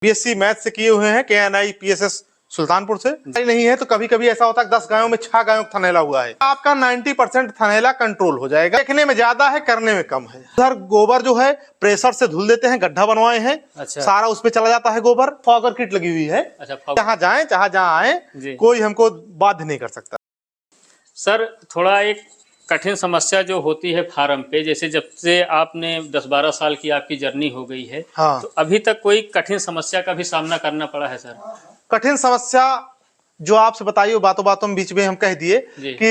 BSc math से किए हुए हैं, KNI PSS सुल्तानपुर से। नहीं है तो कभी कभी ऐसा होता है 10 गायों में 6 गायों का थनैला हुआ है, आपका 90% थनैला कंट्रोल हो जाएगा। देखने में ज्यादा है, करने में कम है। उधर गोबर जो है प्रेशर से धुल देते हैं, गड्ढा बनवाए हैं। अच्छा। सारा उस पे चला जाता है गोबर। फॉगर किट लगी हुई है। अच्छा, जहाँ जाए जहाँ आए कोई हमको बाध्य नहीं कर सकता। सर थोड़ा एक कठिन समस्या जो होती है फार्म पे, जैसे जब से आपने 10-12 साल की आपकी जर्नी हो गई है, हाँ। तो अभी तक कोई कठिन समस्या का भी सामना करना पड़ा है सर? कठिन समस्या जो आपसे बताइए बातों बातों में बीच में हम कह दिए कि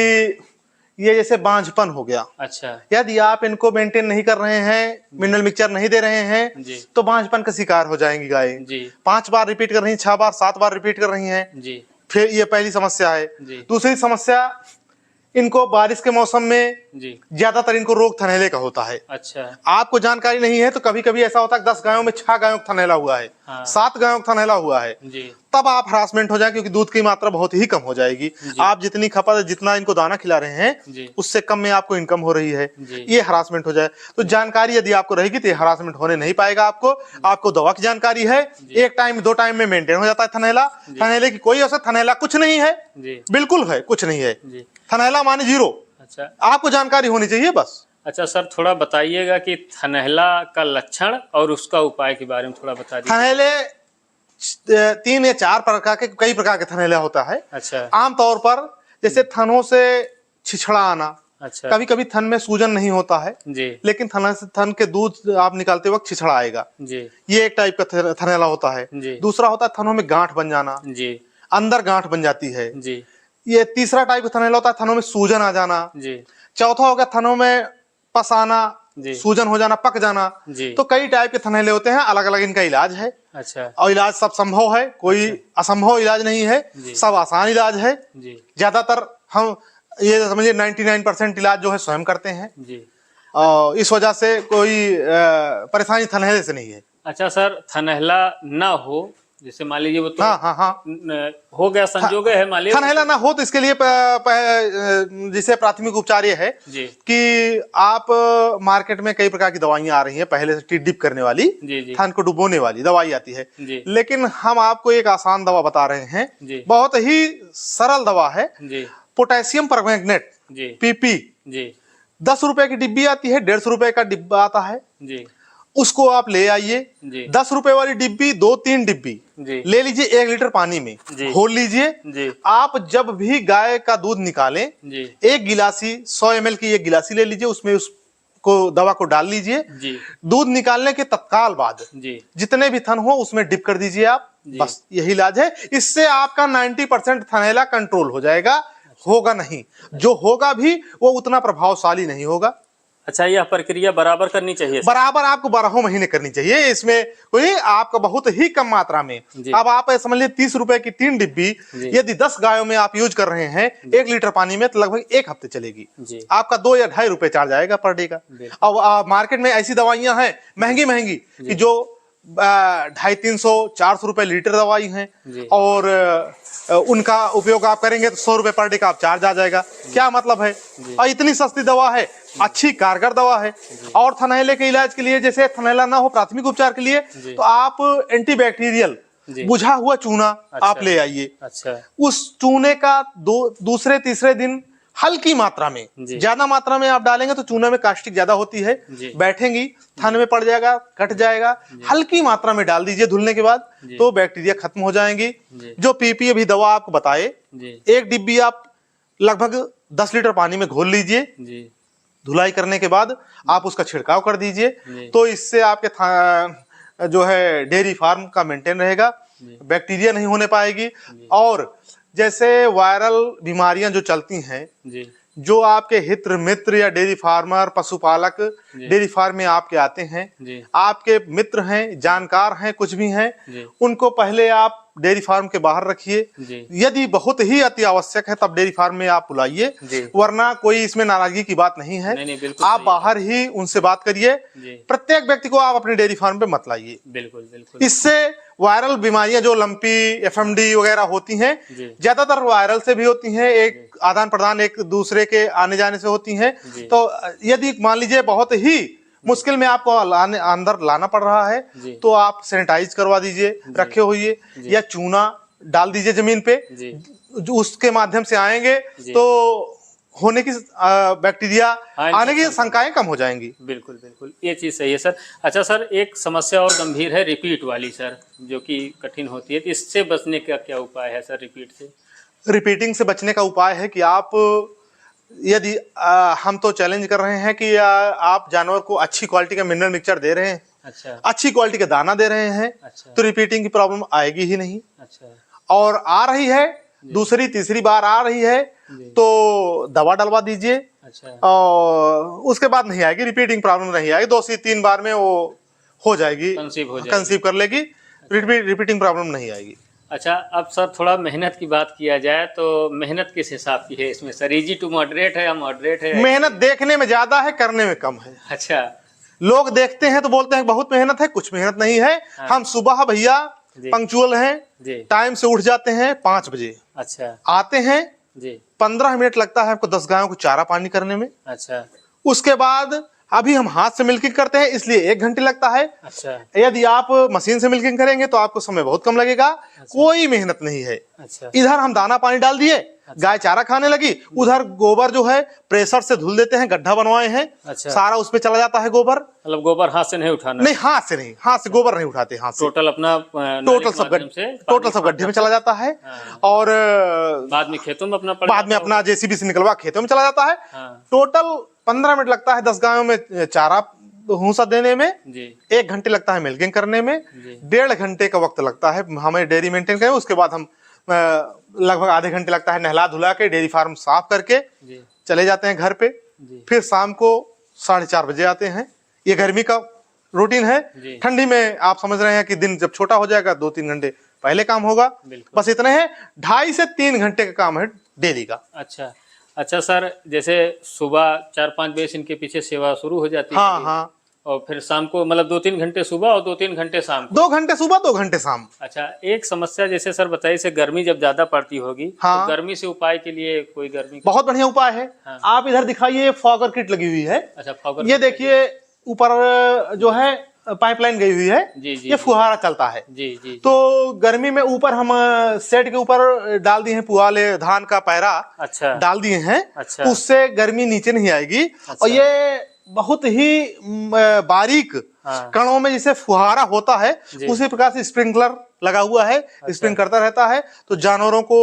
ये जैसे बांझपन हो गया। अच्छा। यदि आप इनको मेंटेन नहीं कर रहे हैं, मिनरल मिक्सचर नहीं दे रहे हैं तो बांझपन का शिकार हो जाएंगी गाय। 5 बार रिपीट कर रही हैं, 6 बार 7 बार रिपीट कर रही हैं। फिर ये पहली समस्या है। दूसरी समस्या, इनको बारिश के मौसम में ज्यादातर इनको रोग थनैले का होता है। अच्छा। आपको जानकारी नहीं है तो कभी कभी ऐसा होता है 10 गायों में 6 गायों का थनैला हुआ है। हाँ। 7 गायों का थनैला हुआ है। तब आप हरासमेंट हो जाए, क्योंकि दूध की मात्रा बहुत ही कम हो जाएगी। आप जितनी खपत, जितना इनको दाना खिला रहे हैं उससे कम में आपको इनकम हो रही है, ये हरासमेंट हो जाए। तो जानकारी यदि आपको रहेगी तो हरासमेंट होने नहीं पाएगा। आपको दवा की जानकारी है, 1 टाइम 2 टाइम में मेंटेन हो जाता है थनैला। थनैले की कोई असर, थनैला कुछ नहीं है, बिल्कुल है कुछ नहीं है। थनैला माने 0। अच्छा, आपको जानकारी होनी चाहिए बस। अच्छा सर, थोड़ा बताइएगा कि थनैला का लक्षण और उसका उपाय के बारे में थोड़ा बता दीजिए। थनैले 3 या 4 प्रकार के, कई प्रकार के थनैला होता है। अच्छा। आमतौर पर जैसे थनों से छिछड़ा आना। अच्छा। कभी कभी थन में सूजन नहीं होता है लेकिन थन के दूध आप निकालते वक्त छिछड़ा आएगा जी। ये एक टाइप का थनैला होता है। दूसरा होता है थनों में गांठ बन जाना जी, अंदर गांठ बन जाती है जी। ये तीसरा टाइप का थनैला होता है थनों में सूजन आ जाना जी। चौथा हो गया थनों में पस आना, सूजन हो जाना, पक जाना जी। तो कई टाइप के थनैले होते हैं, अलग अलग इनका इलाज है। अच्छा। और इलाज सब संभव है, कोई असंभव इलाज नहीं है, सब आसान इलाज है जी। ज्यादातर हम ये समझिए 99% इलाज जो है स्वयं करते हैं जी। और इस वजह से कोई परेशानी थनैले से नहीं है। अच्छा सर, थनैला ना हो, जैसे मान लीजिए वो तो हाँ। हो गया, संजोग है मान लीजिए थनैला ना हो तो इसके लिए जिसे प्राथमिक उपचार ये है कि आप मार्केट में कई प्रकार की दवाइयां आ रही हैं पहले से डिप करने वाली, थन को डुबोने वाली दवाई आती है, लेकिन हम आपको एक आसान दवा बता रहे हैं, बहुत ही सरल दवा है। पोटेशियम परमैंगनेट PP 10 रुपए की डिब्बी आती है, 150 रुपए का डिब्बा आता है जी। उसको आप ले आइए, 10 रुपए वाली डिब्बी 2-3 डिब्बी ले लीजिए, 1 लीटर पानी में घोल लीजिए। आप जब भी गाय का दूध निकालें 1 गिलासी 100 ml की 1 गिलासी ले लीजिए, उसमें उसको दवा को डाल लीजिए। दूध निकालने के तत्काल बाद जितने भी थन हो उसमें डिप कर दीजिए आप, बस यही इलाज है। इससे आपका 90% थनैला कंट्रोल हो जाएगा। होगा नहीं, जो होगा भी वो उतना प्रभावशाली नहीं होगा। अच्छा, यह प्रक्रिया बराबर करनी चाहिए? बराबर आपको 12 महीने करनी चाहिए, इसमें कोई आपका बहुत ही कम मात्रा में। अब आप समझ लीजिए 30 रुपए की 3 डिब्बी यदि 10 गायों में आप यूज कर रहे हैं 1 लीटर पानी में, तो लगभग 1 हफ्ते चलेगी। आपका 2 या 2.5 रुपए चार्ज आएगा पर डे का। अब मार्केट में ऐसी दवाइयां हैं महंगी कि जो 250-300-400 रुपए लीटर दवाई हैं, और उनका उपयोग आप करेंगे तो 100 रुपए पर डे का आप चार्ज आ जाएगा। क्या मतलब है? और इतनी सस्ती दवा है, अच्छी कारगर दवा है। और थनैले के इलाज के लिए, जैसे थनैला ना हो प्राथमिक उपचार के लिए, तो आप एंटीबैक्टीरियल बुझा हुआ चूना आप ले आइए। अच्छा। उस चूने का दूसरे तीसरे दिन हल्की मात्रा में, ज्यादा मात्रा में आप डालेंगे तो चूना में कास्टिक ज्यादा होती है, बैठेंगी, थन में पड़ जाएगा, कट जाएगा। हल्की मात्रा में डाल दीजिए धुलने के बाद, तो बैक्टीरिया खत्म हो जाएंगी। जो PP अभी दवा आपको बताए, 1 डिब्बी आप लगभग 10 लीटर पानी में घोल लीजिए। धुलाई करने के बाद आप उसका छिड़काव कर दीजिए, तो इससे आपके जो है डेयरी फार्म का मेंटेन रहेगा, बैक्टीरिया नहीं होने पाएगी। और जैसे वायरल बीमारियां जो चलती हैं, जो आपके हित्र मित्र या डेयरी फार्मर, पशुपालक डेयरी फार्म में आपके आते हैं, आपके मित्र हैं, जानकार हैं, कुछ भी हैं, उनको पहले आप डेयरी फार्म के बाहर रखिए। यदि बहुत ही अति आवश्यक है तब डेयरी फार्म में आप बुलाइए, वरना कोई इसमें नाराजगी की बात नहीं है। आप बाहर ही उनसे बात करिए। प्रत्येक व्यक्ति को आप अपने डेयरी फार्म पे मत लाइए। बिल्कुल। इससे वायरल बीमारियां जो लंपी, FMD वगैरह होती हैं, ज्यादातर वायरल से भी होती हैं, एक आदान प्रदान एक दूसरे के आने जाने से होती हैं। तो यदि मान लीजिए बहुत ही मुश्किल में आपको अंदर लाना पड़ रहा है जी। तो आप सैनिटाइज करवा दीजिए, रखे हुए, या चूना डाल दीजिए जमीन पे, जो उसके माध्यम से आएंगे तो होने की बैक्टीरिया आने की शंकाएं कम हो जाएंगी। बिल्कुल बिल्कुल, ये चीज़ सही है सर। अच्छा सर, एक समस्या और गंभीर है रिपीट वाली सर, जो कि कठिन होती है, तो इससे बचने का क्या उपाय है सर रिपीट से? रिपीटिंग से बचने का उपाय है कि आप यदि हम तो चैलेंज कर रहे हैं कि आप जानवर को अच्छी क्वालिटी का मिनरल मिक्सचर दे रहे हैं, अच्छा, अच्छी क्वालिटी का दाना दे रहे हैं, अच्छा, तो रिपीटिंग की प्रॉब्लम आएगी ही नहीं। अच्छा, और आ रही है, दूसरी तीसरी बार आ रही है तो दवा डलवा दीजिए, अच्छा, और उसके बाद नहीं आएगी, रिपीटिंग प्रॉब्लम नहीं आएगी, 2 से 3 बार में वो हो जाएगी, कंसीव कर लेगी, रिपीटिंग प्रॉब्लम नहीं आएगी। अच्छा, अब सर थोड़ा मेहनत की बात किया जाए तो मेहनत किस हिसाब की है इसमें सर? इजी टू मॉडरेट है या मॉडरेट है? मेहनत देखने में ज्यादा है, करने में कम है। अच्छा, लोग देखते हैं तो बोलते हैं बहुत मेहनत है, कुछ मेहनत नहीं है। हाँ। हम सुबह भैया पंक्चुअल हैं, टाइम से उठ जाते हैं 5 बजे, अच्छा, आते हैं जी, 15 मिनट लगता है हमको 10 गायों को चारा पानी करने में। अच्छा, उसके बाद अभी हम हाथ से मिल्किंग करते हैं इसलिए 1 घंटे लगता है। अच्छा, यदि आप मशीन से मिल्किंग करेंगे तो आपको समय बहुत कम लगेगा। कोई मेहनत नहीं है। अच्छा, इधर हम दाना पानी डाल दिए, गाय चारा खाने लगी, उधर गोबर जो है प्रेशर से धुल देते हैं, गड्ढा बनवाए हैं, अच्छा, सारा उस पे चला जाता है गोबर। मतलब गोबर हाथ से नहीं उठाना? नहीं, हाथ से नहीं, हाथ से गोबर नहीं उठाते, हाथ से टोटल अपना टोटल सब गड्ढे में चला जाता है। और बाद में खेतों में अपना जेसीबी से निकलवा खेतों में चला जाता है। हाँ। टोटल 15 मिनट लगता है 10 गायों में चारा भूसा देने में, जी, 1 घंटे लगता है मिल्किंग करने में, 1.5 घंटे का वक्त लगता है हमें डेयरी मेंटेन करें। उसके बाद हम लगभग आधे घंटे लगता है नहला धुला के डेयरी फार्म साफ करके चले जाते हैं घर पे। फिर शाम को 4:30 बजे आते हैं। ये गर्मी का रूटीन है। ठंडी में आप समझ रहे हैं कि दिन जब छोटा हो जाएगा 2-3 घंटे पहले काम होगा, बस इतने हैं। 2.5 से 3 घंटे का काम है डेली का। अच्छा, अच्छा सर, जैसे सुबह 4-5 बजे से इनके पीछे सेवा शुरू हो जाती है? हाँ हाँ। और फिर शाम को मतलब 2-3 घंटे सुबह और 2-3 घंटे शाम को? 2 घंटे सुबह 2 घंटे शाम। अच्छा, एक समस्या जैसे सर बताइए, से गर्मी जब ज्यादा पड़ती होगी, हाँ। तो गर्मी से उपाय के लिए कोई गर्मी बहुत बढ़िया उपाय है। हाँ। आप इधर दिखाइए, फॉगर किट लगी हुई है। अच्छा, फॉगर ये देखिए ऊपर जो है पाइपलाइन गई हुई है। जी, जी, ये फुहारा चलता है। जी, जी, तो गर्मी में ऊपर हम सेट के ऊपर डाल दिए हैं पुआले, धान का पैरा अच्छा डाल दिए हैं। अच्छा, उससे गर्मी नीचे नहीं आएगी। अच्छा, और ये बहुत ही बारीक कणों में जैसे फुहारा होता है उसी प्रकार से स्प्रिंकलर लगा हुआ है। स्प्रिंग करता रहता है तो जानवरों को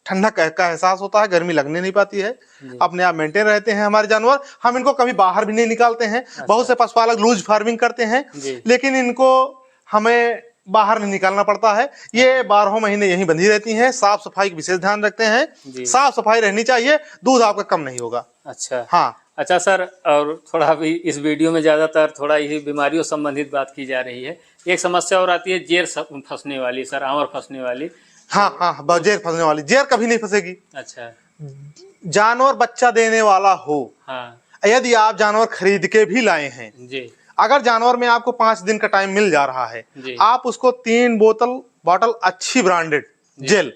ठंडा का एहसास होता है, गर्मी लगने नहीं पाती है, अपने आप मेंटेन रहते हैं हमारे जानवर। हम इनको कभी बाहर भी नहीं निकालते हैं। बहुत से पशुपालक लूज फार्मिंग करते हैं, लेकिन इनको हमें बाहर नहीं निकालना पड़ता है। ये 12 महीने यहीं बंधी रहती हैं। साफ सफाई का विशेष ध्यान रखते हैं। साफ सफाई रहनी चाहिए, दूध आपका कम नहीं होगा। अच्छा, हाँ। अच्छा सर, और थोड़ा भी इस वीडियो में ज्यादातर थोड़ा यही बीमारियों संबंधित बात की जा रही है। एक समस्या और आती है जेर फंसने वाली सर, आंवर फंसने वाली। हाँ हाँ, जेर फंसने वाली, जेर कभी नहीं फंसेगी। अच्छा, जानवर बच्चा देने वाला हो, हाँ, यदि आप जानवर खरीद के भी लाए हैं जी, अगर जानवर में आपको 5 दिन का टाइम मिल जा रहा है, आप उसको 3 बॉटल अच्छी ब्रांडेड जेल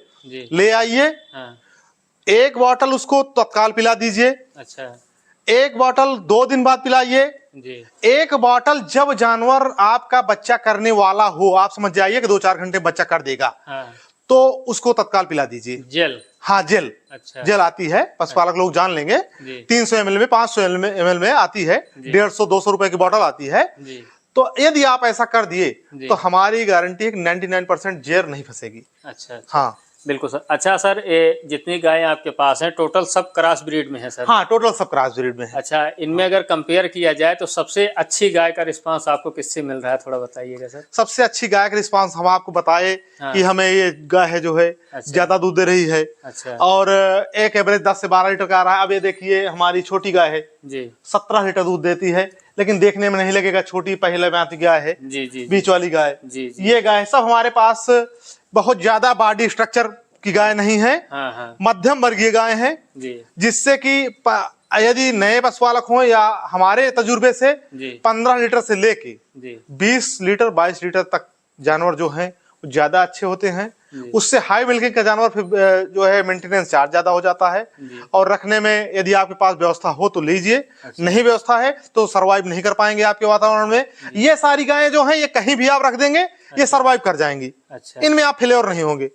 ले आइए। हाँ, 1 बॉटल उसको तत्काल पिला दीजिए। अच्छा, 1 बॉटल 2 दिन बाद पिलाइए। 1 बॉटल जब जानवर आपका बच्चा करने वाला हो, आप समझ जाइए कि 2-4 घंटे बच्चा कर देगा, हाँ, तो उसको तत्काल पिला दीजिए जेल। हाँ, जेल। अच्छा, जेल आती है, पशुपालक लोग जान लेंगे। 300 ml में, 500 ml में आती है, 150-200 रुपए की बोतल आती है। तो यदि आप ऐसा कर दिए तो हमारी गारंटी है कि 99% जेर नहीं फंसेगी। अच्छा, हाँ बिल्कुल सर। अच्छा सर, ये जितनी गायें आपके पास हैं टोटल सब क्रॉस ब्रीड में है सर? हाँ, टोटल सब क्रॉस ब्रीड में है। अच्छा, इनमें अगर कंपेयर किया जाए तो सबसे अच्छी गाय का रिस्पांस आपको किससे मिल रहा है, थोड़ा बताइएगा सर। सबसे अच्छी गाय का रिस्पांस हम आपको बताए कि हमें ये गाय है जो है ज्यादा दूध दे रही है। अच्छा, और एक एवरेज 10 से 12 लीटर का आ रहा है। अब ये देखिए हमारी छोटी गाय है जी, 17 लीटर दूध देती है, लेकिन देखने में नहीं लगेगा छोटी, पहले में आती गाय है जी, जी, बीच वाली गाय जी। ये गाय सब हमारे पास बहुत ज्यादा बॉडी स्ट्रक्चर की गाय नहीं है। हाँ, हाँ, मध्यम वर्गीय गाय है, जिससे कि यदि नए पशुपालक हो या हमारे तजुर्बे से 15 लीटर से लेके 20 लीटर 22 लीटर तक जानवर जो हैं ज्यादा अच्छे होते हैं। जी। उससे हाई मिल्किंग का जानवर फिर जो है मेंटेनेंस चार्ज ज्यादा हो जाता है। जी। और रखने में यदि आपके पास व्यवस्था हो तो लीजिए, अच्छा। नहीं व्यवस्था है तो सरवाइव नहीं कर पाएंगे आपके वातावरण में। ये सारी गायें जो हैं ये कहीं भी आप रख देंगे ये सरवाइव कर जाएंगी, अच्छा, इनमें आप फेल्योर नहीं होंगे।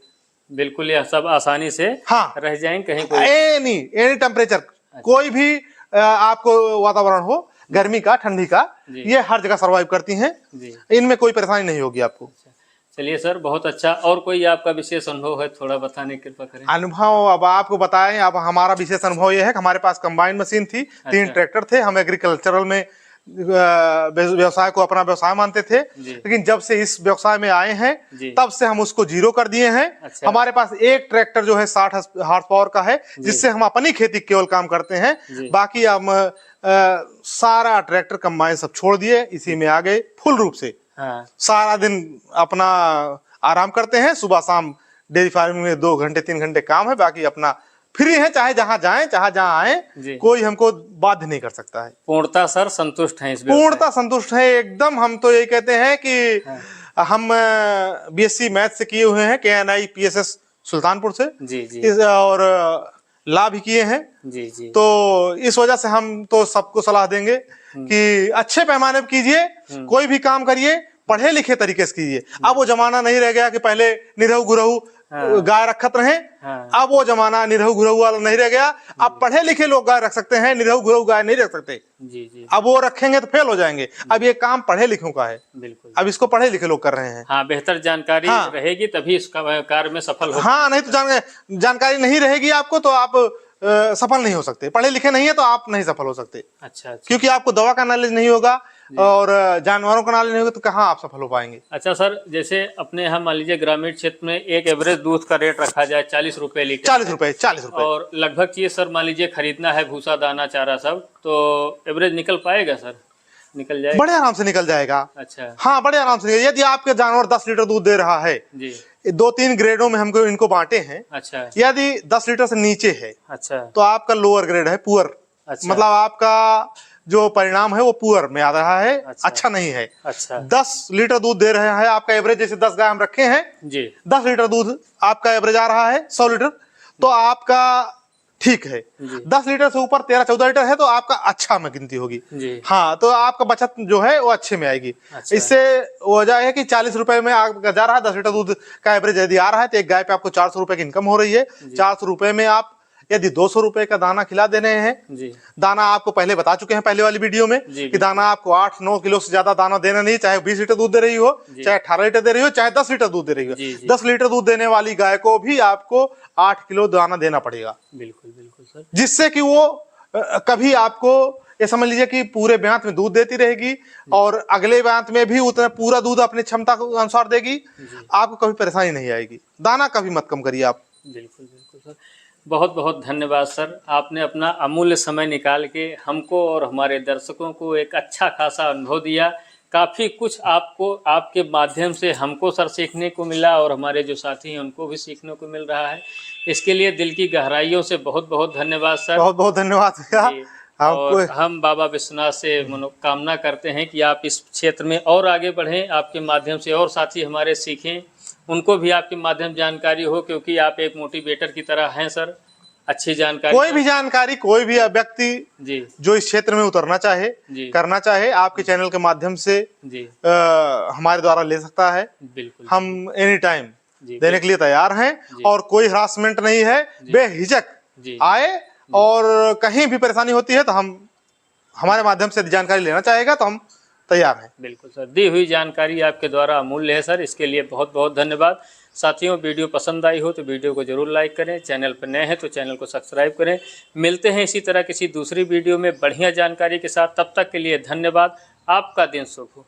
बिल्कुल यह सब आसानी से हाँ, रह जाएंगे कहीं कोई। एनी टेम्परेचर, कोई भी आपको वातावरण हो, गर्मी का, ठंडी का, जी। ये हर जगह सरवाइव करती हैं। जी। इनमें कोई परेशानी नहीं होगी आपको। चलिए सर, बहुत अच्छा। और कोई आपका विशेष अनुभव है, थोड़ा बताने की कृपा करें। अनुभव अब आपको बताएं, अब हमारा विशेष अनुभव ये है कि हमारे पास कंबाइन मशीन थी, 3 ट्रैक्टर थे। हम एग्रीकल्चरल में व्यवसाय को अपना व्यवसाय मानते थे, लेकिन जब से इस व्यवसाय में आए हैं तब से हम उसको जीरो कर दिए हैं। अच्छा। हमारे पास एक ट्रैक्टर जो है 60 हॉर्स पावर का है, जिससे हम अपनी खेती केवल काम करते हैं। बाकी हम सारा ट्रैक्टर कंबाइन सब छोड़ दिए, इसी में आ गए फुल रूप से। हाँ। सारा दिन अपना आराम करते हैं, सुबह शाम डेयरी फार्मिंग में 2 घंटे 3 घंटे काम है, बाकी अपना फ्री है, चाहे जहां जाएं चाहे जहां आए, कोई हमको बाध्य नहीं कर सकता है। पूर्णतः सर संतुष्ट हैं इस पूर्णतः संतुष्ट है एकदम। हम तो यही कहते हैं कि हम बीएससी मैथ से किए हुए हैं, KNI PSS सुल्तानपुर से। जी। और ला भी किए हैं। जी। तो इस वजह से हम तो सबको सलाह देंगे कि अच्छे पैमाने पर कीजिए, कोई भी काम करिए पढ़े लिखे तरीके से कीजिए। अब वो जमाना नहीं रह गया कि पहले निरहु गुरहु गाय रखत रहे। अब वो जमाना निरहु गुरहु वाला नहीं रह गया। अब पढ़े लिखे लोग गाय रख सकते हैं, निरहु गुरहु गाय नहीं रख सकते। जी। अब वो रखेंगे तो फेल हो जाएंगे। अब ये काम पढ़े लिखों का है, बिल्कुल। अब इसको पढ़े लिखे लोग कर रहे हैं। हाँ, बेहतर जानकारी रहेगी तभी इस कार्य में सफल हो। हाँ, नहीं तो जानकारी नहीं रहेगी आपको तो आप सफल नहीं हो सकते। पढ़े लिखे नहीं है तो आप नहीं सफल हो सकते। अच्छा। क्योंकि आपको दवा का नॉलेज नहीं होगा और जानवरों का नॉलेज नहीं होगा तो कहाँ आप सफल हो पाएंगे। अच्छा सर, जैसे अपने यहाँ मान लीजिए ग्रामीण क्षेत्र में एक एवरेज दूध का रेट रखा जाए 40 रुपए लीटर। 40 रुपए। और लगभग चीज सर मान लीजिए खरीदना है, भूसा दाना चारा सब, तो एवरेज निकल पाएगा सर? निकल जाएगा? बड़े आराम से निकल जाएगा। अच्छा। हाँ, बड़े आराम से। यदि आपके जानवर 10 लीटर दूध दे रहा है जी, 2-3 ग्रेडों में हमको इनको बांटे हैं। अच्छा। यदि 10 लीटर से नीचे है, अच्छा, तो आपका लोअर ग्रेड है, पुअर। अच्छा। मतलब आपका जो परिणाम है वो पुअर में आ रहा है। अच्छा नहीं है। अच्छा। 10 लीटर दूध दे रहे हैं आपका एवरेज, जैसे 10 गाय हम रखे हैं जी, 10 लीटर दूध आपका एवरेज आ रहा है 100 लीटर, तो आपका ठीक है। 10 लीटर से ऊपर 13-14 लीटर है तो आपका अच्छा में गिनती होगी जी। हाँ, तो आपका बचत जो है वो अच्छे में आएगी। अच्छा। इससे वजह है कि 40 रुपए में आपका जा रहा है, 10 लीटर दूध का एवरेज यदि आ रहा है तो एक गाय पे आपको 400 रुपए की इनकम हो रही है। 400 रुपए में आप यदि 200 रुपए का दाना खिला दे रहे हैं जी। दाना आपको पहले बता चुके हैं पहले वाली वीडियो में कि दाना आपको 8-9 किलो से ज्यादा दाना देना नहीं, चाहे 20 लीटर दूध दे रही हो, चाहे 18 लीटर दे रही हो, चाहे 10 लीटर दूध दे रही हो। 10 लीटर दूध देने वाली गाय को भी आपको 8 किलो दाना देना पड़ेगा। बिल्कुल सर। जिससे कि वो कभी आपको ये समझ लीजिए कि पूरे ब्यांत में दूध देती रहेगी और अगले ब्यांत में भी उतना पूरा दूध अपनी क्षमता के अनुसार देगी। आपको कभी परेशानी नहीं आएगी। दाना कभी मत कम करिए आप। बिल्कुल सर। बहुत बहुत धन्यवाद सर, आपने अपना अमूल्य समय निकाल के हमको और हमारे दर्शकों को एक अच्छा खासा अनुभव दिया। काफ़ी कुछ आपको आपके माध्यम से हमको सर सीखने को मिला और हमारे जो साथी हैं उनको भी सीखने को मिल रहा है। इसके लिए दिल की गहराइयों से बहुत बहुत धन्यवाद सर। बहुत बहुत धन्यवाद। और हम बाबा विश्वनाथ से मनोकामना करते हैं कि आप इस क्षेत्र में और आगे बढ़ें, आपके माध्यम से और साथी हमारे सीखें, उनको भी आपके माध्यम जानकारी हो, क्योंकि आप एक मोटिवेटर की तरह हैं सर। अच्छी जानकारी, कोई भी जानकारी, कोई भी व्यक्ति जी जो इस क्षेत्र में उतरना चाहे, करना चाहे, आपके चैनल के माध्यम से जी हमारे द्वारा ले सकता है। बिल्कुल, हम एनी टाइम देने के लिए तैयार हैं और कोई हरासमेंट नहीं है। बेहिचक आए और कहीं भी परेशानी होती है तो हम हमारे माध्यम से जानकारी लेना चाहेगा तो हम तैयार हैं। बिल्कुल सर, दी हुई जानकारी आपके द्वारा अमूल्य है सर, इसके लिए बहुत बहुत धन्यवाद। साथियों, वीडियो पसंद आई हो तो वीडियो को जरूर लाइक करें, चैनल पर नए हैं तो चैनल को सब्सक्राइब करें। मिलते हैं इसी तरह किसी दूसरी वीडियो में बढ़िया जानकारी के साथ, तब तक के लिए धन्यवाद। आपका दिन शुभ हो।